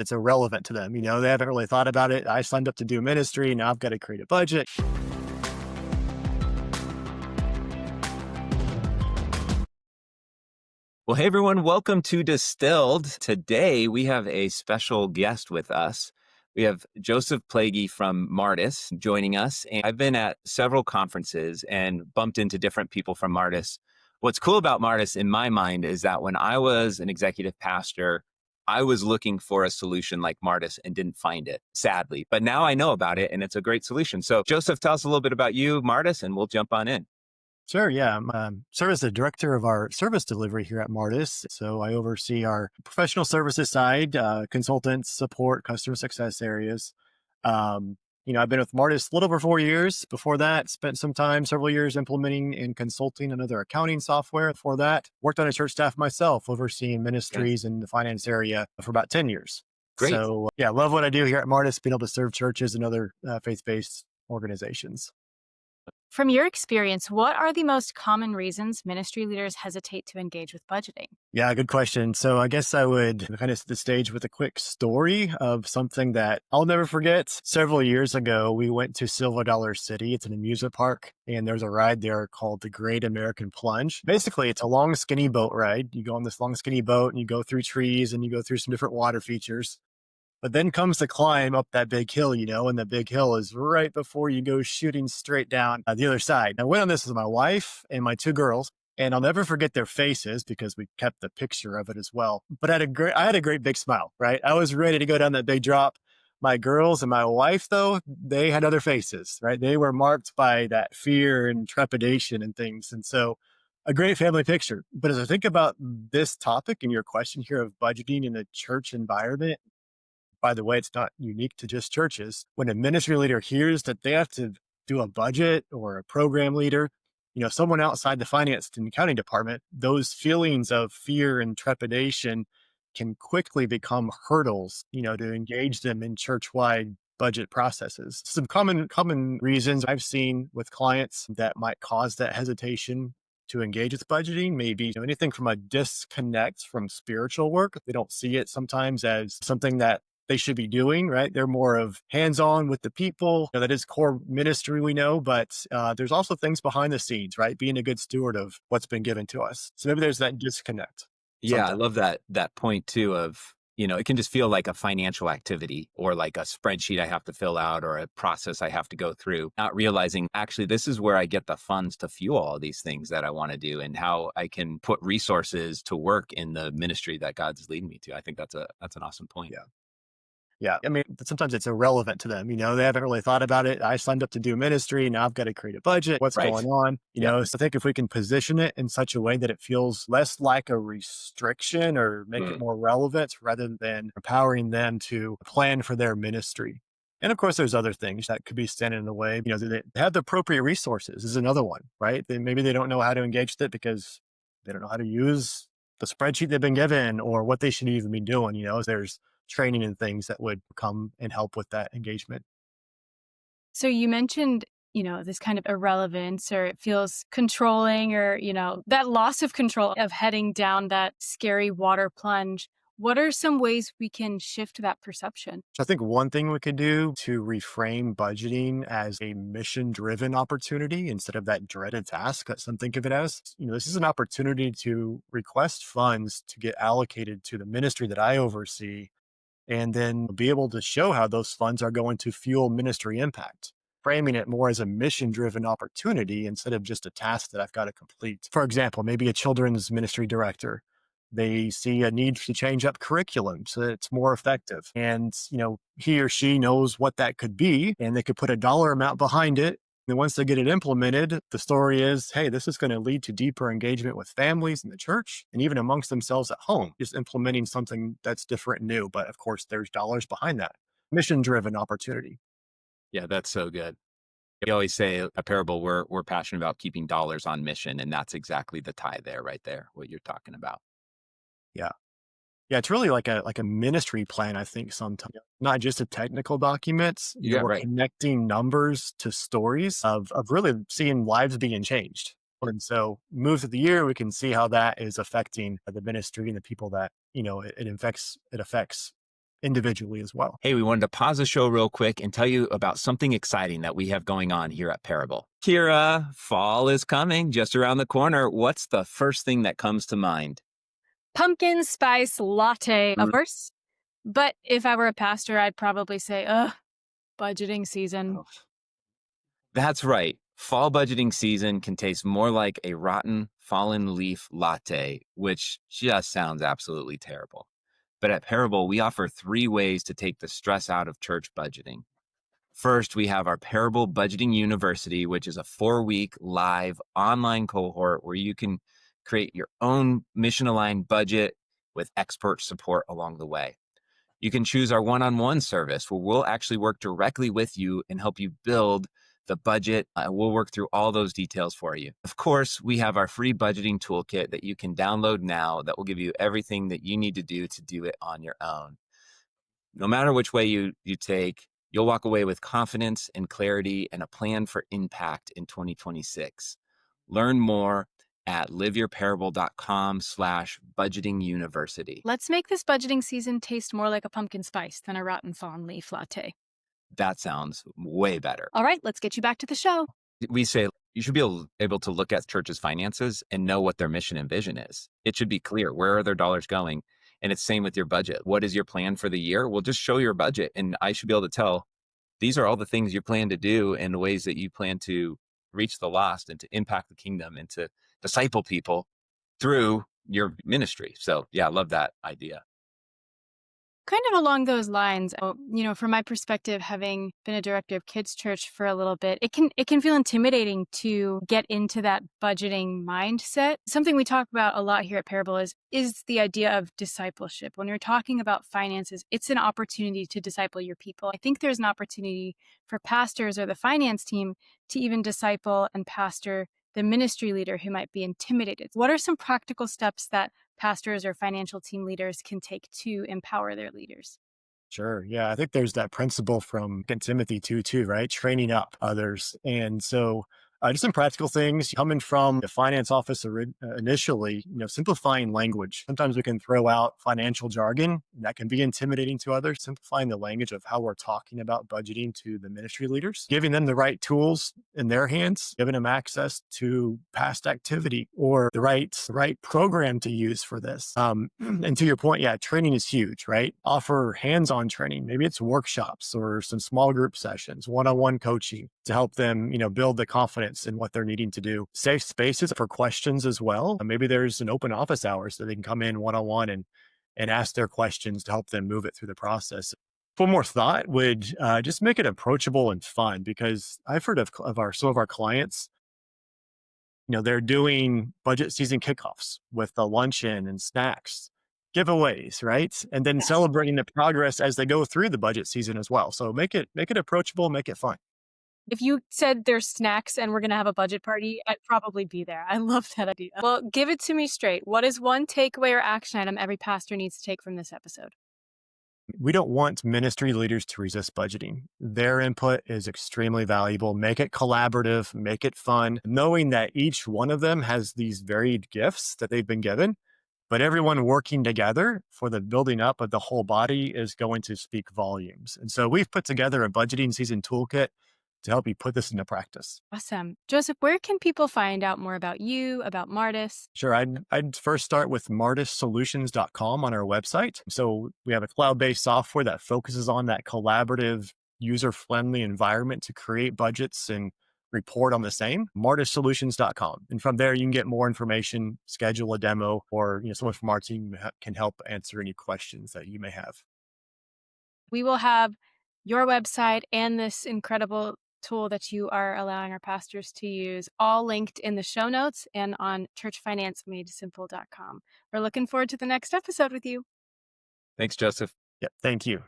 it's irrelevant to them. They haven't really thought about it. I signed up to do ministry. Now I've got to create a budget. Well, hey everyone, welcome to Distilled. Today we have a special guest with us. We have Joseph Plagge from Martus joining us. And I've been at several conferences and bumped into different people from Martus. What's cool about Martus in my mind is that when I was an executive pastor, I was looking for a solution like Martus and didn't find it, sadly. But now I know about it and it's a great solution. So Joseph, tell us a little bit about you, Martus, and we'll jump on in. Sure. Yeah. I'm serve as the director of our service delivery here at Martus. So I oversee our professional services side, consultants, support, customer success areas. I've been with Martus a little over 4 years. Before that, spent some time, several years implementing and consulting another accounting software. Before that, worked on a church staff myself, overseeing ministries in the finance area for about 10 years. Great. So yeah, love what I do here at Martus, being able to serve churches and other faith-based organizations. From your experience, what are the most common reasons ministry leaders hesitate to engage with budgeting? Yeah, good question. So I guess I would kind of set the stage with a quick story of something that I'll never forget. Several years ago, we went to Silver Dollar City. It's an amusement park, and there's a ride there called the Great American Plunge. Basically, it's a long, skinny boat ride. You go on this long, skinny boat, and you go through trees, and you go through some different water features. But then comes the climb up that big hill, and the big hill is right before you go shooting straight down the other side. I went on this with my wife and my two girls, and I'll never forget their faces because we kept the picture of it as well. But I had a great big smile, right? I was ready to go down that big drop. My girls and my wife, though, they had other faces, right? They were marked by that fear and trepidation and things. And so a great family picture. But as I think about this topic and your question here of budgeting in a church environment, by the way, it's not unique to just churches. When a ministry leader hears that they have to do a budget, or a program leader, someone outside the finance and accounting department, those feelings of fear and trepidation can quickly become hurdles, to engage them in church-wide budget processes. Some common reasons I've seen with clients that might cause that hesitation to engage with budgeting, maybe anything from a disconnect from spiritual work. They don't see it sometimes as something that they should be doing, right? They're more of hands-on with the people. That is core ministry, we know, but there's also things behind the scenes, right? Being a good steward of what's been given to us. So maybe there's that disconnect. Yeah, I sometimes. love that point too of, it can just feel like a financial activity or like a spreadsheet I have to fill out or a process I have to go through, not realizing actually this is where I get the funds to fuel all these things that I want to do and how I can put resources to work in the ministry that God's leading me to. I think that's an awesome point. Yeah. Yeah. I mean, sometimes it's irrelevant to them. They haven't really thought about it. I signed up to do ministry. Now I've got to create a budget. What's Right. going on? So I think if we can position it in such a way that it feels less like a restriction or make it more relevant rather than empowering them to plan for their ministry. And of course, there's other things that could be standing in the way. They have the appropriate resources is another one, right? Maybe they don't know how to engage with it because they don't know how to use the spreadsheet they've been given or what they should even be doing. There's training and things that would come and help with that engagement. So you mentioned, this kind of irrelevance, or it feels controlling, or, that loss of control of heading down that scary water plunge. What are some ways we can shift that perception? So I think one thing we could do to reframe budgeting as a mission-driven opportunity instead of that dreaded task that some think of it as. This is an opportunity to request funds to get allocated to the ministry that I oversee, and then be able to show how those funds are going to fuel ministry impact, framing it more as a mission-driven opportunity instead of just a task that I've got to complete. For example, maybe a children's ministry director, they see a need to change up curriculum so that it's more effective. And, he or she knows what that could be, and they could put a dollar amount behind it. And once they get it implemented, the story is, hey, this is going to lead to deeper engagement with families in the church and even amongst themselves at home, just implementing something that's different and new. But of course, there's dollars behind that. Mission-driven opportunity. Yeah, that's so good. You always say a parable, we're passionate about keeping dollars on mission. And that's exactly the tie there, right there, what you're talking about. Yeah. Yeah, it's really like a ministry plan, I think, sometimes. Not just a technical document. Yeah, We're right. connecting numbers to stories of really seeing lives being changed. And so move through the year, we can see how that is affecting the ministry and the people that, it affects. individually as well. Hey, we wanted to pause the show real quick and tell you about something exciting that we have going on here at Parable. Kira, fall is coming just around the corner. What's the first thing that comes to mind? Pumpkin spice latte, of course. But if I were a pastor, I'd probably say, budgeting season. That's right. Fall budgeting season can taste more like a rotten fallen leaf latte, which just sounds absolutely terrible. But at Parable, we offer 3 ways to take the stress out of church budgeting. First, we have our Parable Budgeting University, which is a 4-week live online cohort where you can create your own mission aligned budget with expert support along the way. You can choose our one-on-one service where we'll actually work directly with you and help you build the budget. We'll work through all those details for you. Of course, we have our free budgeting toolkit that you can download now that will give you everything that you need to do it on your own. No matter which way you take, you'll walk away with confidence and clarity and a plan for impact in 2026. Learn more at liveyourparable.com/budgeting university. Let's make this budgeting season taste more like a pumpkin spice than a rotten fawn leaf latte. That sounds way better. All right, let's get you back to the show. We say you should be able to look at churches' finances and know what their mission and vision is. It should be clear. Where are their dollars going? And it's same with your budget. What is your plan for the year? Well, just show your budget. And I should be able to tell these are all the things you plan to do and the ways that you plan to reach the lost and to impact the kingdom and to disciple people through your ministry. So yeah, I love that idea. Kind of along those lines, from my perspective, having been a director of kids church for a little bit, it can feel intimidating to get into that budgeting mindset. Something we talk about a lot here at Parable is the idea of discipleship. When you're talking about finances, it's an opportunity to disciple your people. I think there's an opportunity for pastors or the finance team to even disciple and pastor the ministry leader who might be intimidated. What are some practical steps that pastors or financial team leaders can take to empower their leaders? Sure. Yeah. I think there's that principle from 2 Timothy 2, too, right? Training up others. And so just some practical things coming from the finance office initially, simplifying language. Sometimes we can throw out financial jargon that can be intimidating to others, simplifying the language of how we're talking about budgeting to the ministry leaders, giving them the right tools in their hands, giving them access to past activity or the right program to use for this. And to your point, yeah, training is huge, right? Offer hands-on training. Maybe it's workshops or some small group sessions, one-on-one coaching to help them, build the confidence in what they're needing to do. Safe spaces for questions as well. Maybe there's an open office hours so they can come in one-on-one and ask their questions to help them move it through the process. One more thought would just make it approachable and fun, because I've heard of some of our clients, they're doing budget season kickoffs with the luncheon and snacks, giveaways, right? And then celebrating the progress as they go through the budget season as well. So make it approachable, make it fun. If you said there's snacks and we're going to have a budget party, I'd probably be there. I love that idea. Well, give it to me straight. What is one takeaway or action item every pastor needs to take from this episode? We don't want ministry leaders to resist budgeting. Their input is extremely valuable. Make it collaborative, make it fun, knowing that each one of them has these varied gifts that they've been given, but everyone working together for the building up of the whole body is going to speak volumes. And so we've put together a budgeting season toolkit to help you put this into practice. Awesome. Joseph, where can people find out more about you, about Martus? Sure. I'd first start with martussolutions.com on our website. So we have a cloud-based software that focuses on that collaborative, user-friendly environment to create budgets and report on the same, martussolutions.com. And from there, you can get more information, schedule a demo, or someone from our team can help answer any questions that you may have. We will have your website and this incredible tool that you are allowing our pastors to use, all linked in the show notes and on churchfinanceMadeSimple.com. We're looking forward to the next episode with you. Thanks, Joseph. Yeah, thank you.